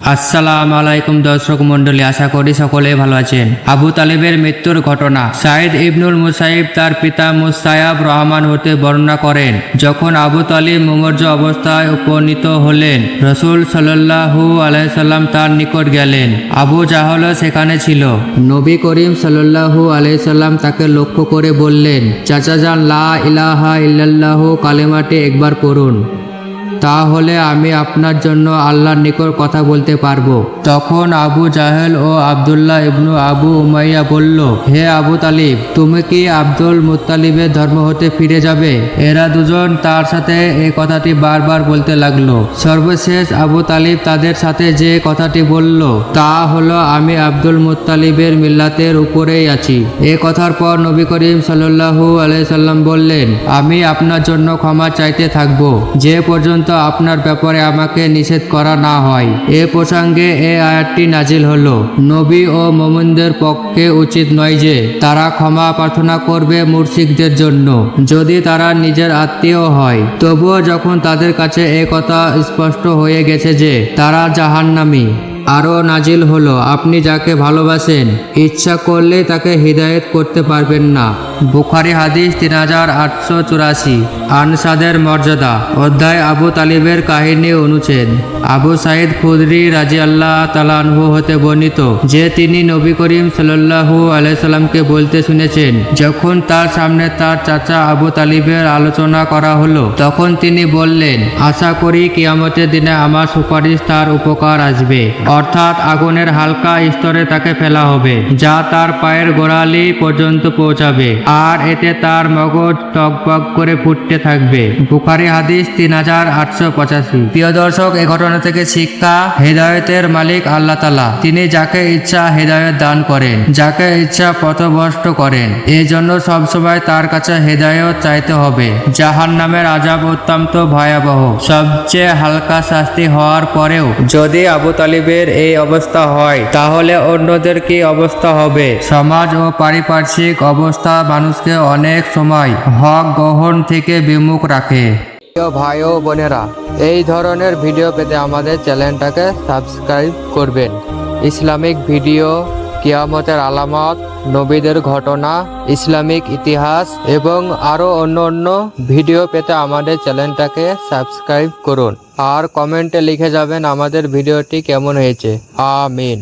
আসসালামু আলাইকুম দর্শক মণ্ডলী, আশা করি সকলে ভালো আছেন। আবু তালিবের মৃত্যুর ঘটনা সাইদ ইবনুল মুসাইব তার পিতা মুসায়াব রহমান হতে বর্ণনা করেন। যখন আবু তালিব মুমূর্ষ অবস্থায় উপনীত হলেন, রাসূল সাল্লাল্লাহু আলাইহি সাল্লাম তার নিকট গেলেন। আবু জাহল সেখানে ছিল। নবী করিম সাল্লাল্লাহু আলাইহি সাল্লাম তাকে লক্ষ্য করে বললেন, চাচাজান, লা ইলাহা ইল্লাল্লাহু কালেমাটি একবার পড়ুন, তাহলে আমি আপনার জন্য আল্লাহর নিকট কথা বলতে পারবো। তখন আবু জাহেল ও আব্দুল্লাহ ইবনু আবু উমাইয়া বলল, হে আবু তালিব, তুমি কি আব্দুল মুত্তালিবের ধর্ম হতে ফিরে যাবে? এরা দুজন তার সাথে এই কথাটি বারবার বলতে লাগলো। সর্বশেষ আবু তালিব তাদের সাথে যে কথাটি বলল তা হলো, আমি আব্দুল মুত্তালিবের মিল্লাতের উপরেই আছি। এ কথার পর নবী করিম সাল্লাল্লাহু আলাইহি সাল্লাম বললেন, আমি আপনার জন্য ক্ষমা চাইতে থাকবো যে পর্যন্ত আপনার ব্যাপারে আমাকে নিষেধ করা না হয়। এ প্রসঙ্গে এই আয়াতটি নাজিল হলো। নবী ও মুমিনদের পক্ষে উচিত নয় যে তারা ক্ষমা প্রার্থনা করবে মুশরিকদের জন্য, যদি তারা নিজের আত্মীয় হয়। তবুও যখন তাদের কাছে এ কথা স্পষ্ট হয়ে গেছে যে তারা জাহান্নামী, আরও নাজিল হলো, আপনি যাকে ভালোবাসেন ইচ্ছা করলে তাকে হিদায়েত করতে পারবেন না। বুখারী হাদিস 3884। আনসাদের মর্যাদা অধ্যায় আবু তালিবের কাহিনী অনুচ্ছেদ। আবু সাঈদ খুদরি রাদিয়াল্লাহু তাআলা আনহু হতে বর্ণিত যে তিনি নবী করিম সাল্লাল্লাহু আলাইহি সাল্লামকে বলতে শুনেছেন, যখন তার সামনে তার চাচা আবু তালিবের আলোচনা করা হলো, তখন তিনি বললেন, আশা করি কিয়ামতের দিনে আমার সুপারিশ তার উপকার আসবে, অর্থাৎ আগুনের হালকা স্তরে তাকে ফেলা হবে যা তার পায়ের গোড়ালি পর্যন্ত পৌঁছাবে, আর এতে তার মগজ টকবক করে ফুটতে থাকবে। বুখারী হাদিস 3885। প্রিয় দর্শক, এই ঘটনা থেকে শিক্ষা, হেদায়েতের মালিক আল্লাহ তাআলা। তিনি যাকে ইচ্ছা হেদায়েত দান করেন, যাকে ইচ্ছা পথভ্রষ্ট করেন। এই জন্য সবসময় তার কাছে হেদায়েত চাইতে হবে। জাহান্নামের আযাব অত্যন্ত ভয়াবহ। সবচেয়ে হালকা শাস্তি হওয়ার পরেও যদি আবু তালিবের এই অবস্থা হয়, তাহলে অন্যদের কি অবস্থা হবে? সমাজ ও পারিপার্শ্বিক অবস্থা মানুষকে অনেক সময় হক গ্রহণ থেকে বিমুখ রাখে। প্রিয় ভাই ও বোনেরা, এই ধরনের ভিডিও পেতে আমাদের চ্যানেলটাকে সাবস্ক্রাইব করবেন। ইসলামিক ভিডিও, কিয়ামতের আলামত, নবীদের ঘটনা, ইসলামিক ইতিহাস এবং আরও অন্য ভিডিও পেতে আমাদের চ্যানেলটাকে সাবস্ক্রাইব করুন। আর কমেন্টে লিখে যাবেন আমাদের ভিডিওটি কেমন হয়েছে। আমিন।